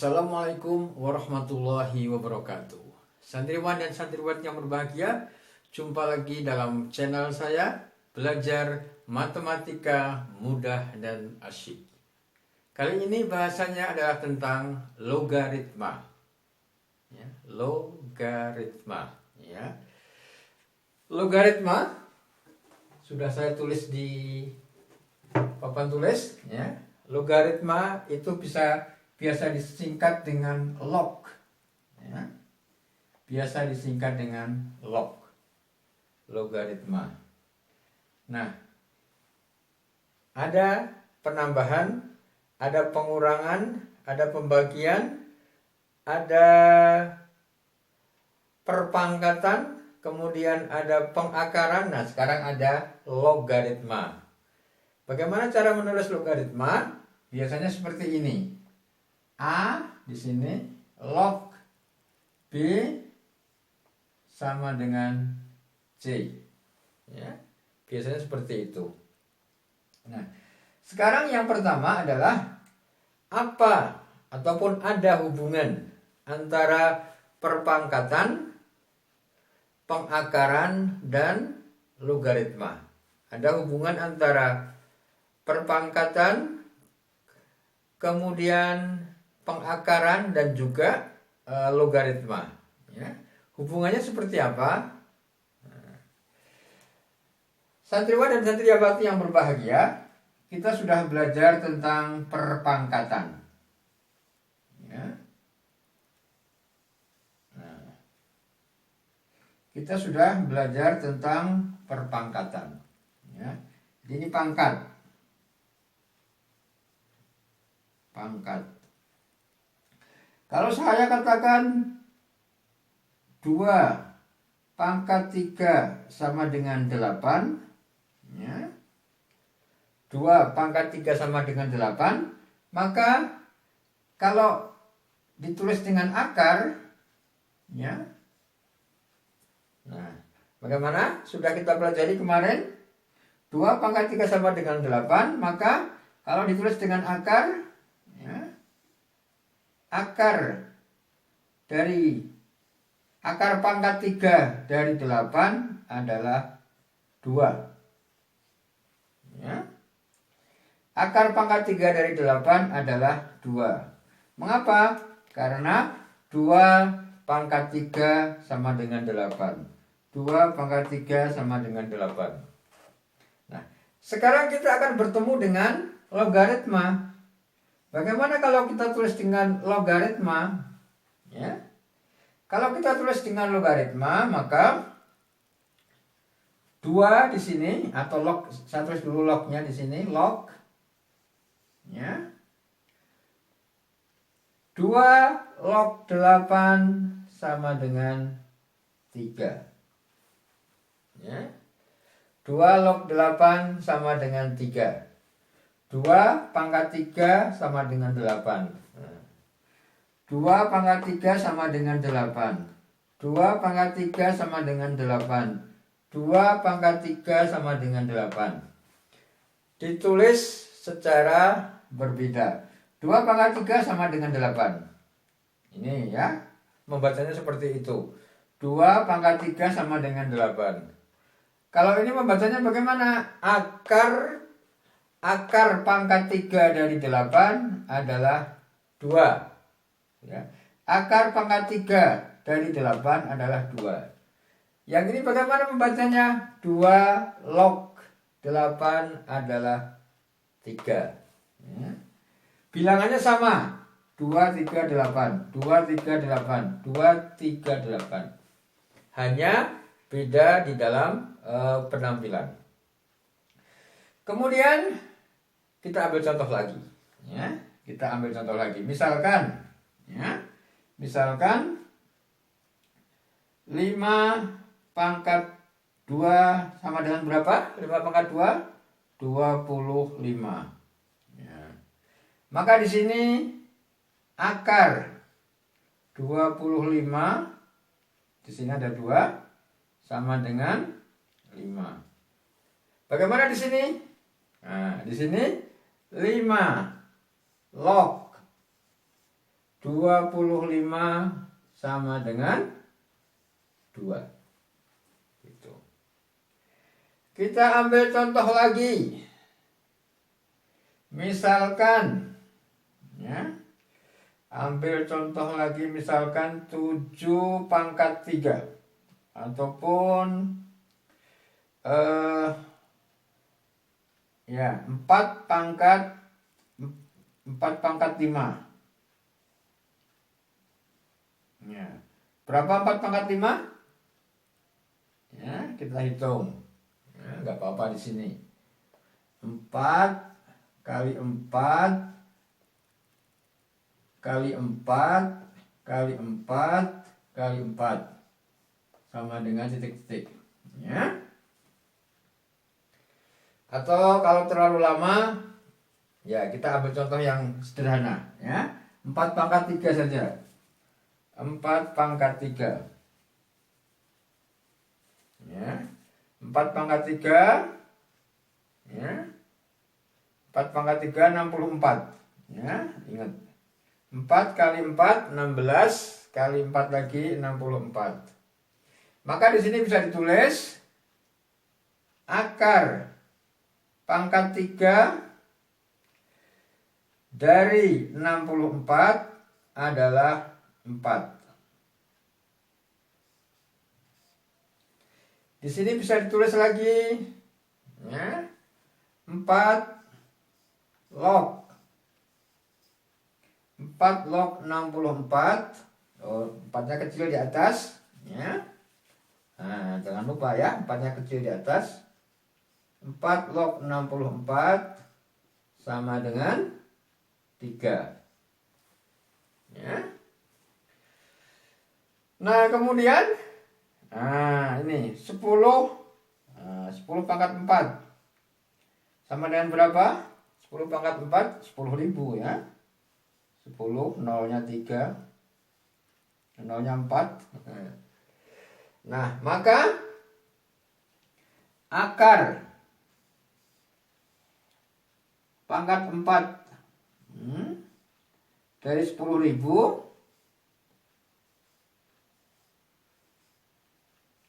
Assalamualaikum warahmatullahi wabarakatuh. Santriwan dan santriwati yang berbahagia, jumpa lagi dalam channel saya, Belajar Matematika Mudah dan Asyik. Kali ini bahasanya adalah tentang logaritma. Logaritma. Logaritma sudah saya tulis di papan tulis. Logaritma itu biasa disingkat dengan log. Biasa disingkat dengan log. Logaritma. Nah, ada penambahan, ada pengurangan, ada pembagian, ada perpangkatan, kemudian ada pengakaran. Nah, sekarang ada logaritma. Bagaimana cara menulis logaritma? Biasanya seperti ini. A di sini, log B sama dengan C. Biasanya seperti itu. Nah, sekarang yang pertama adalah apa ataupun ada hubungan antara perpangkatan, pengakaran, dan logaritma. Ada hubungan antara perpangkatan, kemudian pengakaran, dan juga logaritma. Hubungannya seperti apa? Santriwan dan santriwati yang berbahagia, kita sudah belajar tentang perpangkatan. Kita sudah belajar tentang perpangkatan. Ini pangkat. Kalau saya katakan 2 pangkat 3 sama dengan 8, 2 pangkat 3 sama dengan 8, maka kalau ditulis dengan akar, nah, bagaimana? Sudah kita pelajari kemarin, 2 pangkat 3 sama dengan 8, maka kalau ditulis dengan akar, akar pangkat 3 dari 8 adalah 2. Akar pangkat 3 dari 8 adalah 2. Mengapa? Karena 2 pangkat 3 sama dengan 8. 2 pangkat 3 sama dengan 8. Nah, sekarang kita akan bertemu dengan logaritma. Bagaimana kalau kita tulis dengan logaritma? Kalau kita tulis dengan logaritma, maka 2 di sini, atau log, saya tulis dulu lognya di sini, log. 2 log 8 sama dengan 3. 2 log 8 sama dengan 3. 2 pangkat 3 sama dengan 8. 2 pangkat 3 sama dengan 8. 2 pangkat 3 sama dengan 8. 2 pangkat 3 sama dengan 8. Ditulis secara berbeda. 2 pangkat 3 sama dengan 8. Ini membacanya seperti itu. 2 pangkat 3 sama dengan 8. Kalau ini membacanya bagaimana? Akar pangkat 3 dari 8 adalah 2. Akar pangkat 3 dari 8 adalah 2. Yang ini bagaimana membacanya? 2 log 8 adalah 3. Bilangannya sama. 2, 3, 8. 2, 3, 8. 2, 3, 8. Hanya beda di dalam penampilan. Kemudian kita ambil contoh lagi. Kita ambil contoh lagi. Misalkan 5 pangkat 2 sama dengan berapa? 5 pangkat 2? 25. Maka di sini akar 25, di sini ada 2 sama dengan 5. Bagaimana di sini? Nah, di sini 5 log 25 sama dengan 2. Gitu. Kita ambil contoh lagi. Misalkan, ya, ambil contoh lagi, misalkan 7 pangkat 3 ataupun 4 pangkat 5. Ya. Berapa 4 pangkat 5? Ya, kita hitung. Ya, nggak apa-apa di sini. 4 kali 4 kali 4 kali 4 kali 4 sama dengan titik-titik. Ya. Atau kalau terlalu lama, ya kita ambil contoh yang sederhana. Ya. 4 pangkat 3 saja. 4 pangkat 3. Ya. 4 pangkat 3. Ya. 4 pangkat 3 64. Ya, ingat. 4 kali 4 16 kali 4 lagi 64. Maka di sini bisa ditulis akar pangkat 3 dari 64 adalah 4. Di sini bisa ditulis lagi, ya, 4 log 64. Oh, 4-nya kecil di atas, ya. Nah, jangan lupa ya, 4-nya kecil di atas. 4 log 64 sama dengan 3. Ya. Nah, kemudian ini 10 pangkat 4 sama dengan berapa? 10 pangkat 4 10.000 ya. 10, nolnya 3, nolnya 4. Nah, maka akar pangkat 4 dari 10.000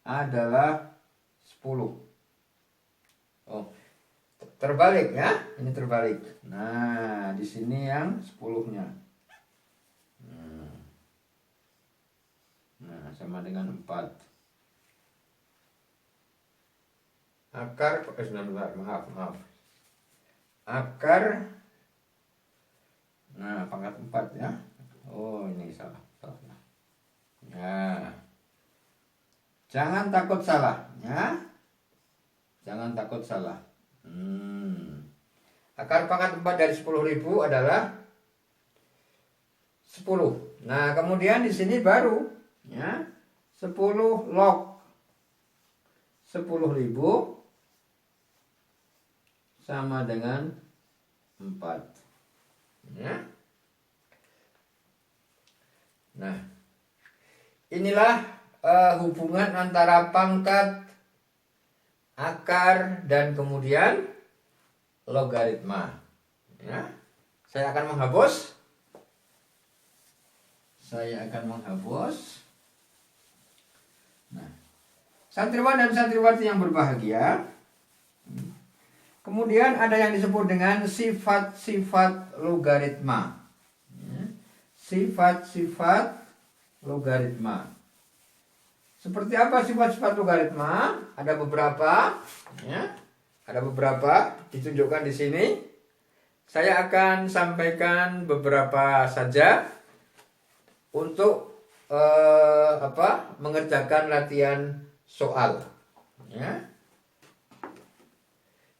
adalah 10. Oh, terbalik ya, ini terbalik. Nah, di sini yang 10-nya. Nah, sama dengan 4. Akar, maaf. Akar, nah, pangkat 4 ya. Oh, ini salah. Ya. Jangan takut salah, ya. Jangan takut salah. Akar pangkat 4 dari 10.000 adalah 10. Nah, kemudian di sini baru, ya, 10 log 10.000 sama dengan 4. Ya. Nah, inilah hubungan antara pangkat, akar, dan kemudian logaritma. Ya. Saya akan menghapus. Nah, santriwan dan santriwati yang berbahagia, kemudian ada yang disebut dengan sifat-sifat logaritma. Sifat-sifat logaritma. Seperti apa sifat-sifat logaritma? Ada beberapa, ya. Ada beberapa ditunjukkan di sini. Saya akan sampaikan beberapa saja untuk mengerjakan latihan soal. Ya.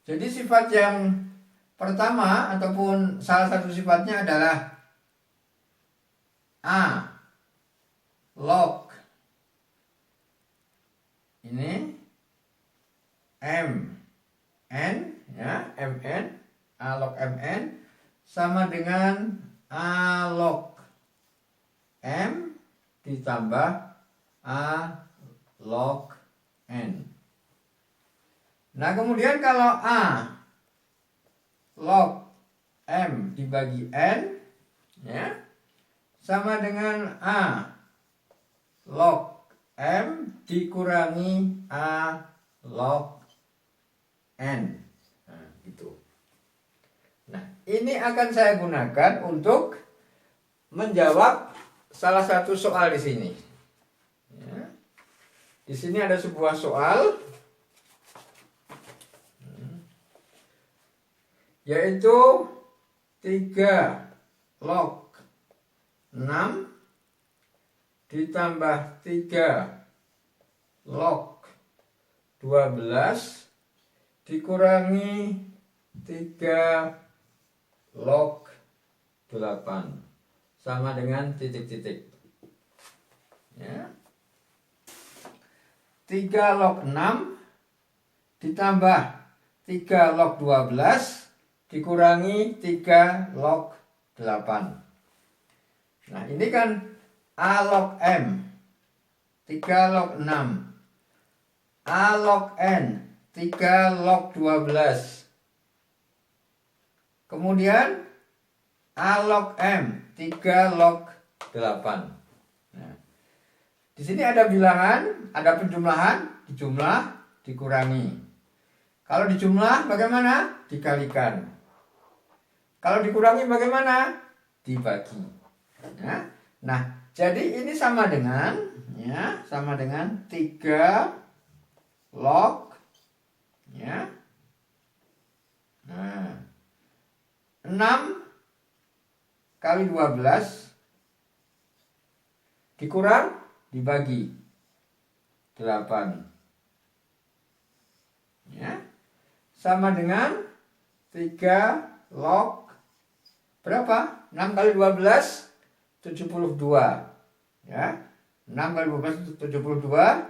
Jadi sifat yang pertama ataupun salah satu sifatnya adalah A log ini mn, ya, mn, A log mn sama dengan A log m ditambah A log n. Nah, kemudian kalau A log m dibagi n, ya, sama dengan A log M dikurangi A log N. Nah, gitu. Nah, ini akan saya gunakan untuk menjawab salah satu soal di sini. Ya. Di sini ada sebuah soal, yaitu 3 log 6 ditambah 3 log 12 dikurangi 3 log 8 sama dengan titik-titik. Ya. 3 log 6 ditambah 3 log 12 dikurangi 3 log 8. Nah, ini kan A log M 3 log 6, A log N 3 log 12, kemudian A log M 3 log 8. Nah, di sini ada bilangan, ada penjumlahan, dijumlah, dikurangi. Kalau dijumlah bagaimana? Dikalikan. Kalau dikurangi bagaimana? Dibagi. Nah, jadi ini sama dengan 3 log ya. Nah, 6 kali 12 dikurang dibagi 8. Ya. Sama dengan 3 log berapa? 6 kali 12 72. Ya. 6 kali 12 72.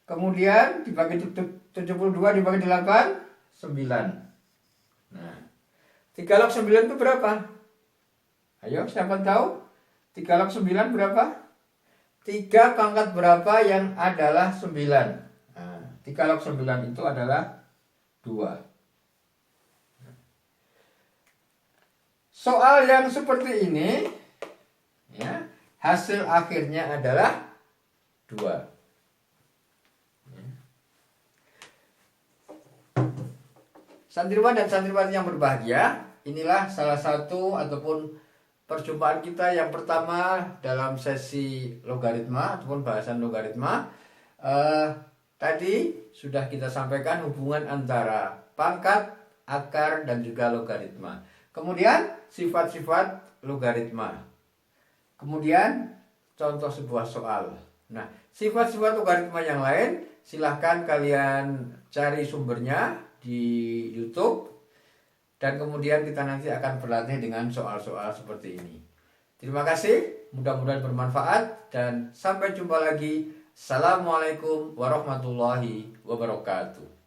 Kemudian dibagi 72 dibagi 8 9. Nah, 3 log 9 itu berapa? Ayo, siapa tahu? 3 log 9 berapa? 3 pangkat berapa yang adalah 9? Nah, 3 log 9 itu adalah 2. Soal yang seperti ini, ya, hasil akhirnya adalah 2. Santriwan dan santriwati yang berbahagia, inilah salah satu ataupun perjumpaan kita yang pertama dalam sesi logaritma ataupun bahasan logaritma. Tadi sudah kita sampaikan hubungan antara pangkat, akar, dan juga logaritma. Kemudian sifat-sifat logaritma. Kemudian contoh sebuah soal. Nah, sifat-sifat logaritma yang lain silahkan kalian cari sumbernya di YouTube, dan kemudian kita nanti akan berlatih dengan soal-soal seperti ini. Terima kasih, mudah-mudahan bermanfaat, dan sampai jumpa lagi. Assalamualaikum warahmatullahi wabarakatuh.